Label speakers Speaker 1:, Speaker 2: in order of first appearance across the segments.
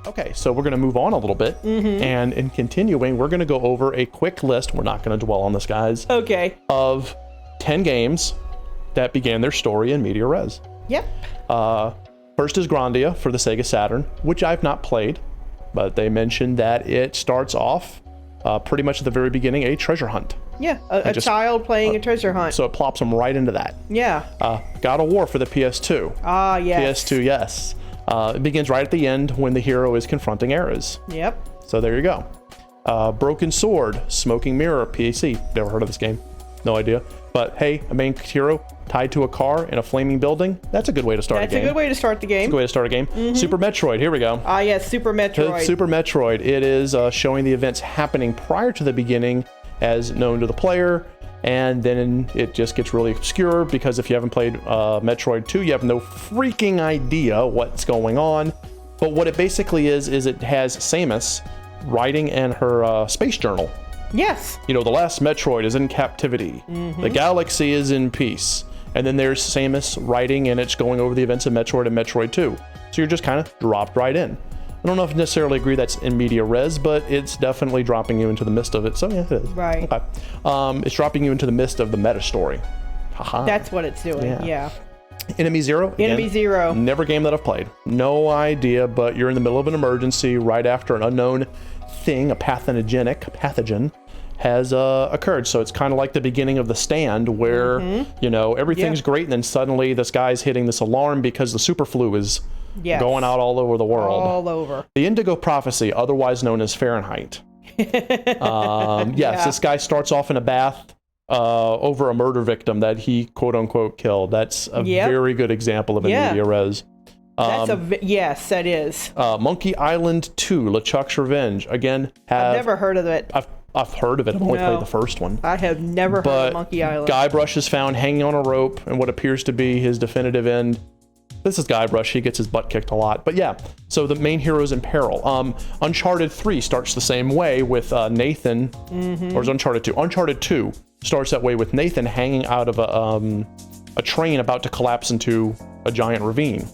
Speaker 1: Okay, so we're going to move on a little bit, and in continuing, we're going to go over a quick list. We're not going to dwell on this, guys.
Speaker 2: Okay.
Speaker 1: Of 10 games that began their story in media res.
Speaker 2: Yep.
Speaker 1: First is Grandia for the Sega Saturn, which I've not played, but they mentioned that it starts off pretty much at the very beginning, a treasure hunt.
Speaker 2: Yeah, a child playing a treasure hunt.
Speaker 1: So it plops them right into that.
Speaker 2: Yeah.
Speaker 1: God of War for the PS2.
Speaker 2: Ah, yes.
Speaker 1: PS2, yes. It begins right at the end when the hero is confronting Ares.
Speaker 2: Yep.
Speaker 1: So there you go. Broken Sword, Smoking Mirror, PC. Never heard of this game. No idea. But hey, a main hero tied to a car in a flaming building. That's a good way to start a game.
Speaker 2: That's a good way to start the game.
Speaker 1: It's a good way to start a game. Super Metroid, here we go.
Speaker 2: Ah, yes, Super Metroid.
Speaker 1: Super Metroid. It is showing the events happening prior to the beginning as known to the player. And then it just gets really obscure because if you haven't played Metroid 2, you have no freaking idea what's going on. But what it basically is it has Samus writing in her space journal.
Speaker 2: Yes.
Speaker 1: You know, the last Metroid is in captivity. The galaxy is in peace. And then there's Samus writing, and it's going over the events of Metroid and Metroid 2. So you're just kind of dropped right in. I don't know if I necessarily agree that's in media res, but it's definitely dropping you into the midst of it. So yeah, it is.
Speaker 2: Right.
Speaker 1: Okay. It's dropping you into the midst of the meta story. Haha.
Speaker 2: That's what it's doing. Yeah.
Speaker 1: Enemy Zero.
Speaker 2: Enemy Zero.
Speaker 1: Never game that I've played. No idea, but you're in the middle of an emergency right after an unknown thing, a pathogen has occurred. So it's kind of like the beginning of The Stand where, you know, everything's great and then suddenly this guy's hitting this alarm because the super flu is going out all over the world.
Speaker 2: All over. The
Speaker 1: Indigo Prophecy, otherwise known as Fahrenheit. This guy starts off in a bath over a murder victim that he quote unquote killed. That's a very good example of a media res.
Speaker 2: Yes, that is.
Speaker 1: Monkey Island 2, LeChuck's Revenge. Again,
Speaker 2: I've never heard of it.
Speaker 1: I've heard of it. I've only played the first one.
Speaker 2: I have never heard of Monkey Island.
Speaker 1: Guybrush is found hanging on a rope and what appears to be his definitive end. This is Guybrush. He gets his butt kicked a lot. But yeah, so the main hero is in peril. Uncharted 3 starts the same way with Nathan. Or is Uncharted 2? Uncharted 2 starts that way with Nathan hanging out of a train about to collapse into a giant ravine.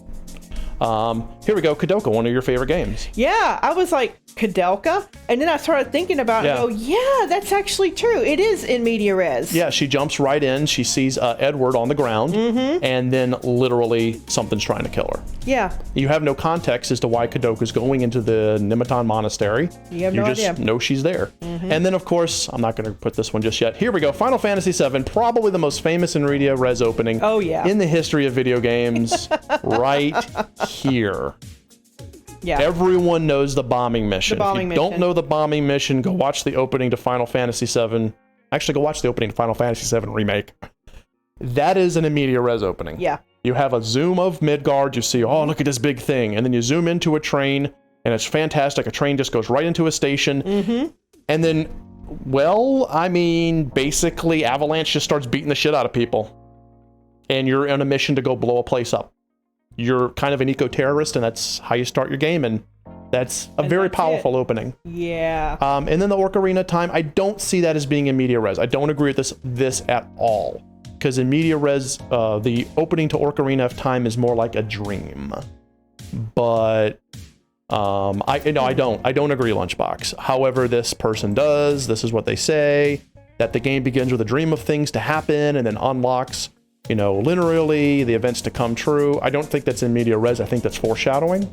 Speaker 1: Here we go, Kadoka, one of your favorite games.
Speaker 2: Yeah, I was like, Kadoka? And then I started thinking about it and go, yeah, that's actually true. It is in media res.
Speaker 1: Yeah, she jumps right in. She sees Edward on the ground, and then literally something's trying to kill her.
Speaker 2: Yeah.
Speaker 1: You have no context as to why Kadoka's going into the Nematon Monastery.
Speaker 2: You have no idea.
Speaker 1: You just know she's there. And then, of course, I'm not going to put this one just yet. Here we go, Final Fantasy VII, probably the most famous in media res opening in the history of video games, right here.
Speaker 2: Yeah.
Speaker 1: Everyone knows the bombing mission. If you don't know the bombing mission, go watch the opening to Final Fantasy VII. Actually, go watch the opening to Final Fantasy VII Remake. That is an media res opening.
Speaker 2: Yeah.
Speaker 1: You have a zoom of Midgard. You see, oh, look at this big thing. And then you zoom into a train, and it's fantastic. A train just goes right into a station. And then, well, I mean, basically, Avalanche just starts beating the shit out of people. And you're on a mission to go blow a place up. You're kind of an eco-terrorist, and that's how you start your game, and that's a very powerful opening.
Speaker 2: Yeah.
Speaker 1: And then the Ocarina time, I don't see that as being in media res. I don't agree with this at all, because in media res, the opening to Ocarina of Time is more like a dream. But I don't agree, Lunchbox. However, this person does. This is what they say, that the game begins with a dream of things to happen and then unlocks, you know, linearly the events to come true. I don't think that's in media res. I think that's foreshadowing.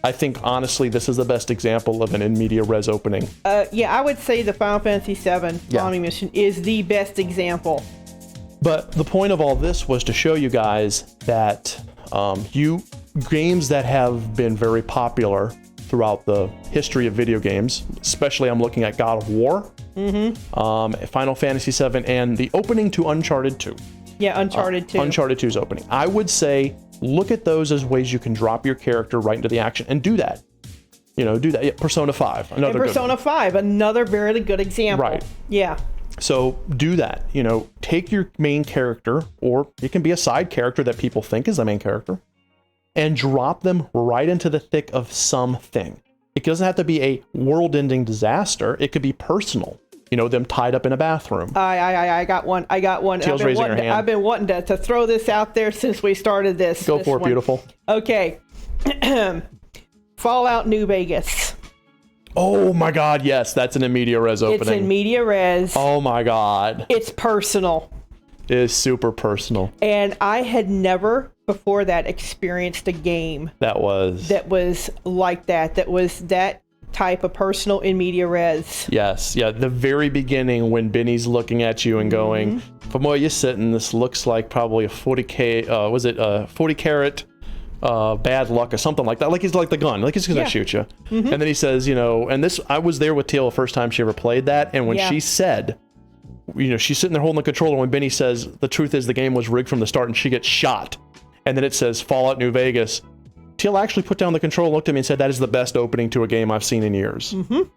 Speaker 1: I think, honestly, this is the best example of an in media res opening.
Speaker 2: Yeah, I would say the Final Fantasy VII bombing mission is the best example.
Speaker 1: But the point of all this was to show you guys that games that have been very popular throughout the history of video games, especially I'm looking at God of War, Final Fantasy VII, and the opening to Uncharted 2.
Speaker 2: Yeah, Uncharted 2.
Speaker 1: Uncharted 2's opening. I would say look at those as ways you can drop your character right into the action and do that. You know, do that. Yeah, Persona 5, another good
Speaker 2: Persona 5, another very good example.
Speaker 1: Right.
Speaker 2: Yeah.
Speaker 1: So do that. You know, take your main character, or it can be a side character that people think is the main character, and drop them right into the thick of something. It doesn't have to be a world-ending disaster. It could be personal. You know, them tied up in a bathroom.
Speaker 2: I got one.
Speaker 1: Teal's raising her hand.
Speaker 2: I've been wanting to throw this out there since we started this.
Speaker 1: Go for it, beautiful.
Speaker 2: Okay. Fallout New Vegas.
Speaker 1: Oh my God, yes, that's an in media res opening.
Speaker 2: It's in media res.
Speaker 1: Oh my God.
Speaker 2: It's personal.
Speaker 1: It is super personal.
Speaker 2: And I had never before that experienced a game
Speaker 1: that was
Speaker 2: like that. That was that type of personal in media res.
Speaker 1: Yes, yeah. The very beginning when Benny's looking at you and going, from where you're sitting, this looks like probably a 40 carat bad luck or something like that. Like he's like the gun, like he's gonna shoot you. And then he says, and this, I was there with Teal the first time she ever played that, and when she said, she's sitting there holding the controller when Benny says, the truth is the game was rigged from the start, and she gets shot, and then it says Fallout New Vegas. Teal actually put down the controller, looked at me, and said, that is the best opening to a game I've seen in years. And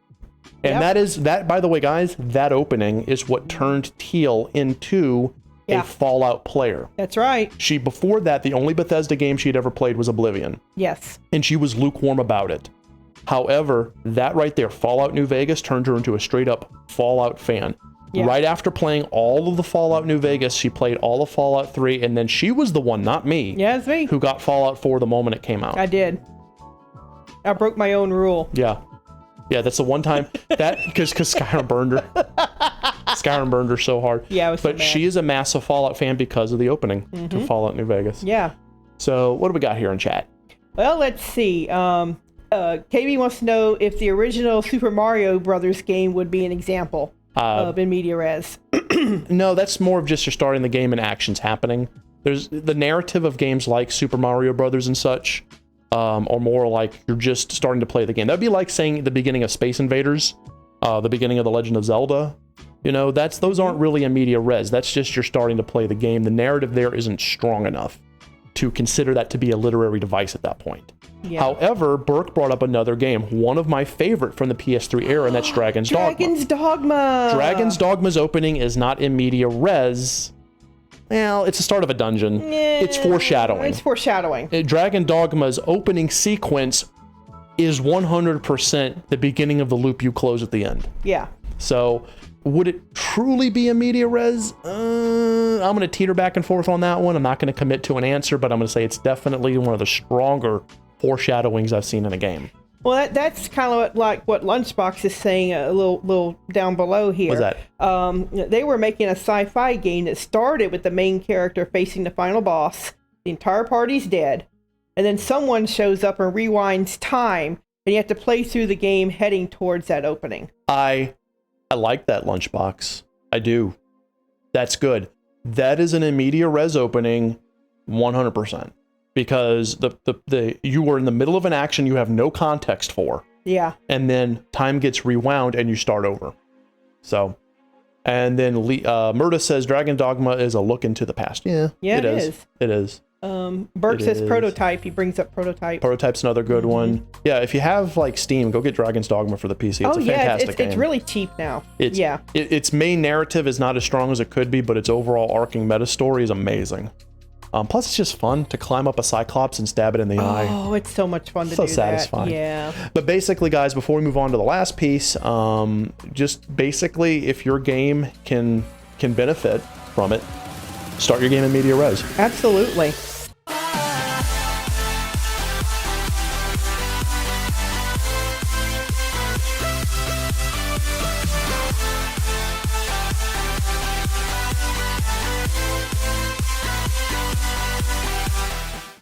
Speaker 1: that, by the way, guys, that opening is what turned Teal into a Fallout player.
Speaker 2: That's right.
Speaker 1: Before that, the only Bethesda game she'd ever played was Oblivion.
Speaker 2: Yes. And
Speaker 1: she was lukewarm about it. However, that right there, Fallout New Vegas, turned her into a straight up Fallout fan. Yeah. Right after playing all of the Fallout New Vegas, she played all of Fallout 3, and then she was the one, not me,
Speaker 2: it's me,
Speaker 1: who got Fallout 4 the moment it came out.
Speaker 2: I did. I broke my own rule.
Speaker 1: Yeah. Yeah, that's the one time that, because Skyrim burned her. Skyrim burned her so hard.
Speaker 2: Yeah, I was so
Speaker 1: But
Speaker 2: mad.
Speaker 1: she is a massive Fallout fan because of the opening to Fallout New Vegas.
Speaker 2: Yeah.
Speaker 1: So what do we got here in chat?
Speaker 2: Well, let's see. KB wants to know if the original Super Mario Brothers game would be an example of in media res.
Speaker 1: No, that's more of just you're starting the game and action's happening. There's the narrative of games like Super Mario Brothers and such, or more like you're just starting to play the game. That'd be like saying the beginning of Space Invaders, the beginning of The Legend of Zelda. Those aren't really a media res. That's just you're starting to play the game. The narrative there isn't strong enough to consider that to be a literary device at that point. Yeah. However, Burke brought up another game, one of my favorite from the PS3 era, and that's Dragon's Dogma.
Speaker 2: Dragon's Dogma!
Speaker 1: Dragon's Dogma's opening is not in media res. Well, it's the start of a dungeon. It's foreshadowing.
Speaker 2: It's foreshadowing.
Speaker 1: Dragon Dogma's opening sequence is 100% the beginning of the loop you close at the end.
Speaker 2: Yeah.
Speaker 1: So, would it truly be a media res? I'm going to teeter back and forth on that one. I'm not going to commit to an answer, but I'm going to say it's definitely one of the stronger foreshadowings I've seen in a game.
Speaker 2: Well, that's kind of like what Lunchbox is saying a little down below here.
Speaker 1: What's that?
Speaker 2: They were making a sci-fi game that started with the main character facing the final boss. The entire party's dead. And then someone shows up and rewinds time, and you have to play through the game heading towards that opening. I
Speaker 1: like that, Lunchbox. I do. That's good. That is an in media res opening 100%. Because you were in the middle of an action you have no context for.
Speaker 2: Yeah. And
Speaker 1: then time gets rewound and you start over. So, and then Murda says Dragon Dogma is a look into the past. Yeah, it is. It is.
Speaker 2: Burke says Prototype. He brings up Prototype.
Speaker 1: Prototype's another good one. Yeah, if you have like Steam, go get Dragon's Dogma for the PC. It's a fantastic game.
Speaker 2: It's really cheap now.
Speaker 1: Its main narrative is not as strong as it could be, but its overall arcing meta story is amazing. Plus, it's just fun to climb up a Cyclops and stab it in the eye.
Speaker 2: Oh, it's so much fun to do that.
Speaker 1: So satisfying.
Speaker 2: Yeah.
Speaker 1: But basically, guys, before we move on to the last piece, just basically, if your game can benefit from it, start your game in media res.
Speaker 2: Absolutely.